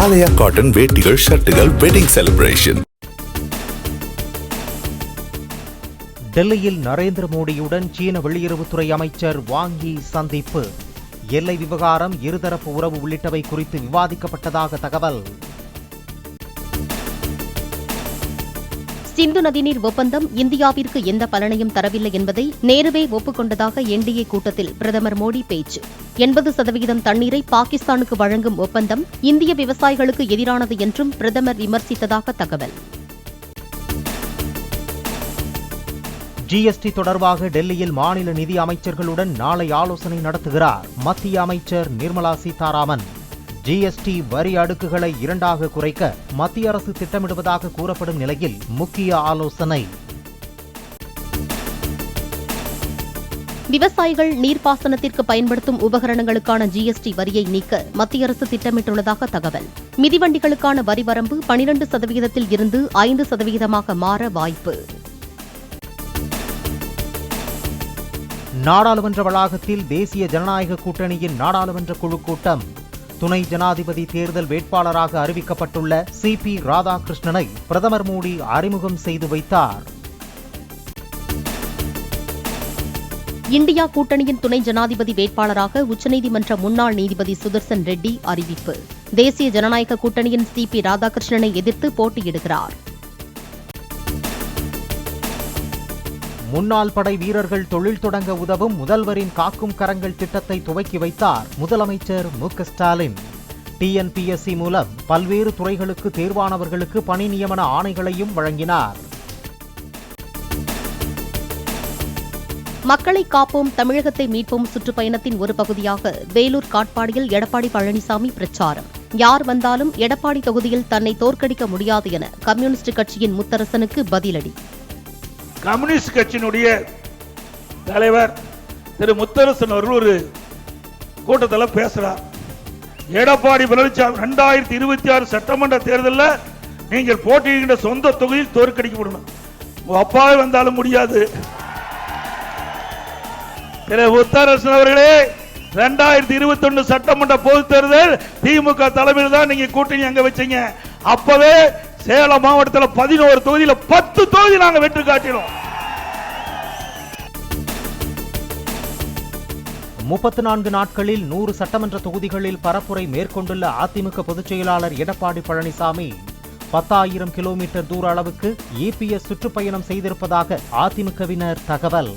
ஆலயா cotton வேட்டிகள், ஷர்ட்டுகள், wedding celebration. டெல்லியில் நரேந்திர மோடியுடன் சீன வெளியுறவுத்துறை அமைச்சர் வாங் யி சந்திப்பு. எல்லை விவகாரம், இருதரப்பு உறவு உள்ளிட்டவை குறித்து விவாதிக்கப்பட்டதாக தகவல். சிந்து நதிநீர் ஒப்பந்தம் இந்தியாவிற்கு எந்த பலனையும் தரவில்லை என்பதை நேருவே ஒப்புக்கொண்டதாக என்டிஏ கூட்டத்தில் பிரதமர் மோடி பேச்சு. 80% தண்ணீரை பாகிஸ்தானுக்கு வழங்கும் ஒப்பந்தம் இந்திய விவசாயிகளுக்கு எதிரானது என்றும் பிரதமர் விமர்சித்ததாக தகவல். ஜிஎஸ்டி தொடர்பாக டெல்லியில் மாநில நிதி அமைச்சர்களுடன் நாளை ஆலோசனை நடத்துகிறார் மத்திய அமைச்சர் நிர்மலா சீதாராமன். ஜிஎஸ்டி வரி அடுக்குகளை 2ஆக குறைக்க மத்திய அரசு திட்டமிடுவதாக கூறப்படும் நிலையில் முக்கிய ஆலோசனை. விவசாயிகள் நீர்ப்பாசனத்திற்கு பயன்படுத்தும் உபகரணங்களுக்கான ஜிஎஸ்டி வரியை நீக்க மத்திய அரசு திட்டமிட்டுள்ளதாக தகவல். மிதிவண்டிகளுக்கான வரி வரம்பு 12% இருந்து 5% மாற வாய்ப்பு. நாடாளுமன்ற வளாகத்தில் தேசிய ஜனநாயக கூட்டணியின் நாடாளுமன்ற குழு கூட்டம். துணை ஜனாதிபதி தேர்தல் வேட்பாளராக அறிவிக்கப்பட்டுள்ள சிபி ராதாகிருஷ்ணனை பிரதமர் மோடி அறிமுகம் செய்து வைத்தார். இந்தியா கூட்டணியின் துணை ஜனாதிபதி வேட்பாளராக உச்சநீதிமன்ற முன்னாள் நீதிபதி சுதர்சன் ரெட்டி அறிவிப்பு. தேசிய ஜனநாயக கூட்டணியின் சிபி ராதாகிருஷ்ணனை எதிர்த்து போட்டியிடுகிறார். முன்னாள் படை வீரர்கள் தொழில் தொடங்க உதவும் முதல்வரின் காக்கும் கரங்கள் திட்டத்தை துவக்கி வைத்தார் முதலமைச்சர் மு க ஸ்டாலின். டிஎன்பிஎஸ்சி மூலம் பல்வேறு துறைகளுக்கு தேர்வானவர்களுக்கு பணி நியமன ஆணைகளையும் வழங்கினார். மக்களை காப்போம், தமிழகத்தை மீட்போம் சுற்றுப்பயணத்தின் ஒரு பகுதியாக வேலூர் காட்பாடியில் எடப்பாடி பழனிசாமி பிரச்சாரம். யார் வந்தாலும் எடப்பாடி தொகுதியில் தன்னை தோற்கடிக்க முடியாது என கம்யூனிஸ்ட் கட்சியின் முத்தரசனுக்கு பதிலடி. கம்யூனிஸ்ட் கட்சியினுடைய தலைவர் திரு முத்தரசன் அவர்கள் ஒரு கூட்டத்தில் பேசுறார். எடப்பாடி பழனிசாமி 2026 சட்டமன்ற தேர்தலில் நீங்கள் போட்டியிடுகின்ற சொந்த தொகுதியில் தோற்கடிக்கப்படணும். அப்பாவே வந்தாலும் முடியாது. திரு முத்தரசன் அவர்களே, 2021 சட்டமன்ற பொது தேர்தல் திமுக தலைமையில் தான் நீங்க கூட்டணி அங்க வச்சீங்க. அப்பவே சேலம் மாவட்டத்தில் 11 தொகுதியில் 10 தொகுதி நாங்கள் வெற்றி காட்டினோம். 34 நாட்களில் 100 சட்டமன்ற தொகுதிகளில் பரப்புரை மேற்கொண்டுள்ள அதிமுக பொதுச் செயலாளர் எடப்பாடி பழனிசாமி 10,000 கிலோமீட்டர் தூர அளவுக்கு இபிஎஸ் சுற்றுப்பயணம் செய்திருப்பதாக அதிமுகவினர் தகவல்.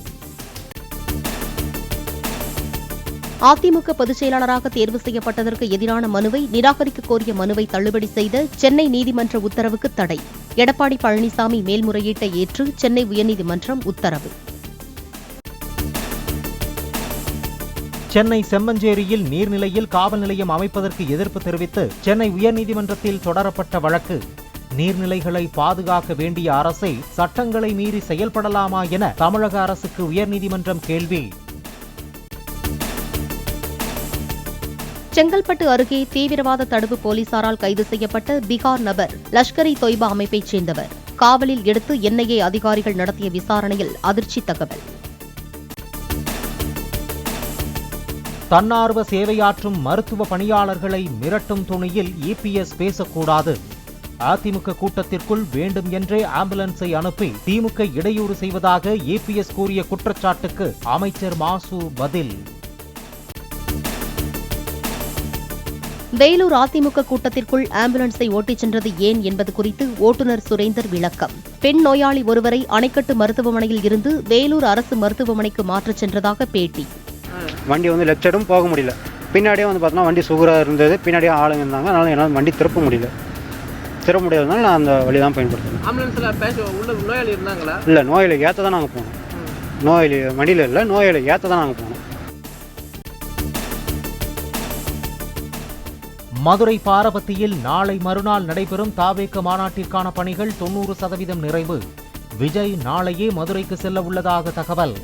அதிமுக பொதுச் செயலாளராக தேர்வு செய்யப்பட்டதற்கு எதிரான மனுவை நிராகரிக்க கோரிய மனுவை தள்ளுபடி செய்த சென்னை நீதிமன்ற உத்தரவுக்கு தடை. எடப்பாடி பழனிசாமி மேல்முறையீட்டை ஏற்று சென்னை உயர்நீதிமன்றம் உத்தரவு. சென்னை செம்மஞ்சேரியில் நீர்நிலையில் காவல் நிலையம் அமைப்பதற்கு எதிர்ப்பு தெரிவித்து சென்னை உயர்நீதிமன்றத்தில் தொடரப்பட்ட வழக்கு. நீர்நிலைகளை பாதுகாக்க வேண்டிய அரசை சட்டங்களை மீறி செயல்படலாமா என தமிழக அரசுக்கு உயர்நீதிமன்றம் கேள்வி. செங்கல்பட்டு அருகே தீவிரவாத தடுப்பு போலீசாரால் கைது செய்யப்பட்ட பீகார் நபர் லஷ்கர்-இ-தொய்பா அமைப்பைச் சேர்ந்தவர். காவலில் எடுத்து என்ஐஏ அதிகாரிகள் நடத்திய விசாரணையில் அதிர்ச்சி தகவல். தன்னார்வ சேவையாற்றும் மருத்துவ பணியாளர்களை மிரட்டும் துணியில் இபிஎஸ் பேசக்கூடாது. அதிமுக கூட்டத்திற்குள் வேண்டும் என்றே ஆம்புலன்ஸை அனுப்பி திமுக இடையூறு செய்வதாக இபிஎஸ் கூறிய குற்றச்சாட்டுக்கு அமைச்சர் மாசு பதில். வேலூர் அதிமுக கூட்டத்திற்குள் ஆம்புலன்ஸை ஓட்டிச் சென்றது ஏன் என்பது குறித்து ஓட்டுநர் சுரேந்தர் விளக்கம். பெண் நோயாளி ஒருவரை அணைக்கட்டு மருத்துவமனையில் இருந்து வேலூர் அரசு மருத்துவமனைக்கு மாற்றச் சென்றதாக பேட்டி. வண்டி லெஃப்ட் சைடும் போக முடியல, பின்னாடியே பார்த்தோன்னா வண்டி சுகராக இருந்தது, பின்னாடியே ஆளுங்க இருந்தாங்க, அதனால என்னால் வண்டி திருப்ப முடியாதனால நான் அந்த வழி தான் பயன்படுத்தினேன். ஆம்புலன்ஸில் நோயாளி இருந்தாங்களா? இல்லை, நோயாளி ஏற்ற தான் நாங்கள் போனோம். நோயாளி வண்டியில் இல்லை, நோயாளி ஏற்ற தான் நாங்கள் போனோம். மதுரை பாரபத்தியில் நாளை மறுநாள் நடைபெறும் தாவேக மாநாட்டிற்கான பணிகள் 90% நிறைவு. விஜய் நாளையே மதுரைக்கு செல்ல உள்ளதாக தகவல்.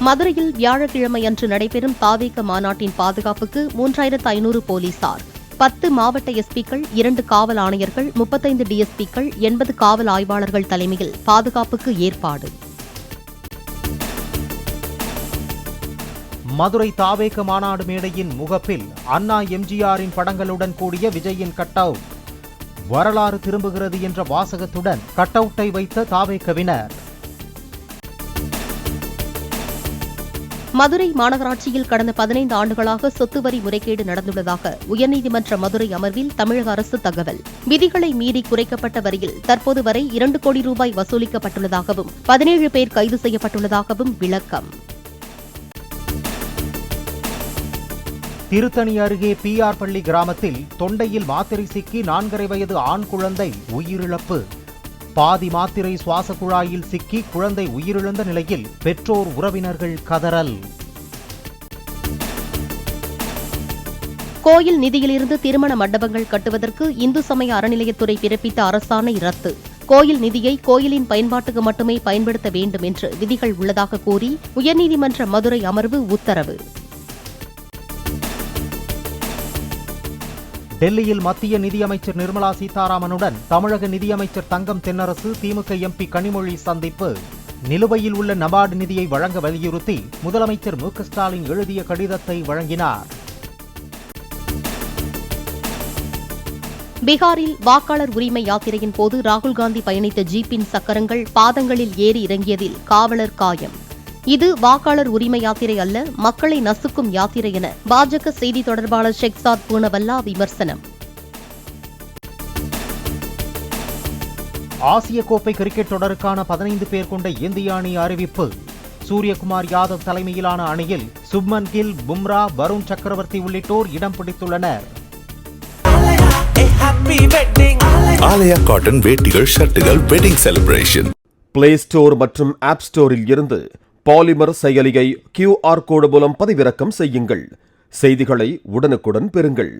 மதுரையில் வியாழக்கிழமை அன்று நடைபெறும் தாவேக மாநாட்டின் பாதுகாப்புக்கு 3500 போலீசார், 10 மாவட்ட எஸ்பிக்கள், 2 காவல் ஆணையர்கள், 35 டிஎஸ்பிக்கள், 80 காவல் ஆய்வாளர்கள் தலைமையில் பாதுகாப்புக்கு ஏற்பாடு. மதுரை தாவேக மாநாடு மேடையின் முகப்பில் அண்ணா எம்ஜிஆரின் படங்களுடன் கூடிய விஜயின் கட்டவுட். வரலாறு திரும்புகிறது என்ற வாசகத்துடன் கட்டவுட்டை வைத்த தாவேகவினர். மதுரை மாநகராட்சியில் கடந்த 15 ஆண்டுகளாக சொத்து வரி முறைகேடு நடந்துள்ளதாக உயர்நீதிமன்ற மதுரை அமர்வில் தமிழக அரசு தகவல். விதிகளை மீறி குறைக்கப்பட்ட வரியில் தற்போது வரை 2 கோடி ரூபாய் வசூலிக்கப்பட்டுள்ளதாகவும் 17 பேர் கைது செய்யப்பட்டுள்ளதாகவும் விளக்கம். திருத்தணி அருகே PR பள்ளி கிராமத்தில் தொண்டையில் மாத்திரை சிக்கி 4.5 வயது ஆண் குழந்தை உயிரிழப்பு. பாதி மாத்திரை சுவாச குழாயில் சிக்கி குழந்தை உயிரிழந்த நிலையில் பெற்றோர் உறவினர்கள் கதறல். கோயில் நிதியிலிருந்து திருமண மண்டபங்கள் கட்டுவதற்கு இந்து சமய அறநிலையத்துறை பிறப்பித்த அரசாணை ரத்து. கோயில் நிதியை கோயிலின் பயன்பாட்டுக்கு மட்டுமே பயன்படுத்த வேண்டும் என்று விதிகள் உள்ளதாக கூறி உயர்நீதிமன்ற மதுரை அமர்வு உத்தரவு. டெல்லியில் மத்திய நிதியமைச்சர் நிர்மலா சீதாராமனுடன் தமிழக நிதியமைச்சர் தங்கம் தென்னரசு திமுக MP கனிமொழி சந்திப்பு. நிலுவையில் உள்ள நபார்டு நிதியை வழங்க வலியுறுத்தி முதலமைச்சர் மு.க.ஸ்டாலின் எழுதிய கடிதத்தை வழங்கினார். பீகாரில் வாக்காளர் உரிமை யாத்திரையின் போது ராகுல்காந்தி பயணித்த ஜீப்பின் சக்கரங்கள் பாதங்களில் ஏறி இறங்கியதில் காவலர் காயம். இது வாக்காளர் உரிமை யாத்திரை அல்ல, மக்களை நசுக்கும் யாத்திரை என பாஜக செய்தி தொடர்பாளர் ஷெக்சாத் பூனவல்லா விமர்சனம். ஆசிய கோப்பை கிரிக்கெட் தொடருக்கான 15 பேர் கொண்ட இந்திய அணி அறிவிப்பு. சூரியகுமார் யாதவ் தலைமையிலான அணியில் சுப்மன் கில், பும்ரா, வருண் சக்கரவர்த்தி உள்ளிட்டோர் இடம் பிடித்துள்ளனர். ஆலயா காட்டன் வேட்டிகள் ஷர்ட்டுகள் வெட்டிங் செலிப்ரேஷன். பிளே ஸ்டோர் மற்றும் ஆப் ஸ்டோரில் இருந்து பாலிமர் செயலியை QR கோடு மூலம் பதிவிறக்கம் செய்யுங்கள். செய்திகளை உடனுக்குடன் பெறுங்கள்.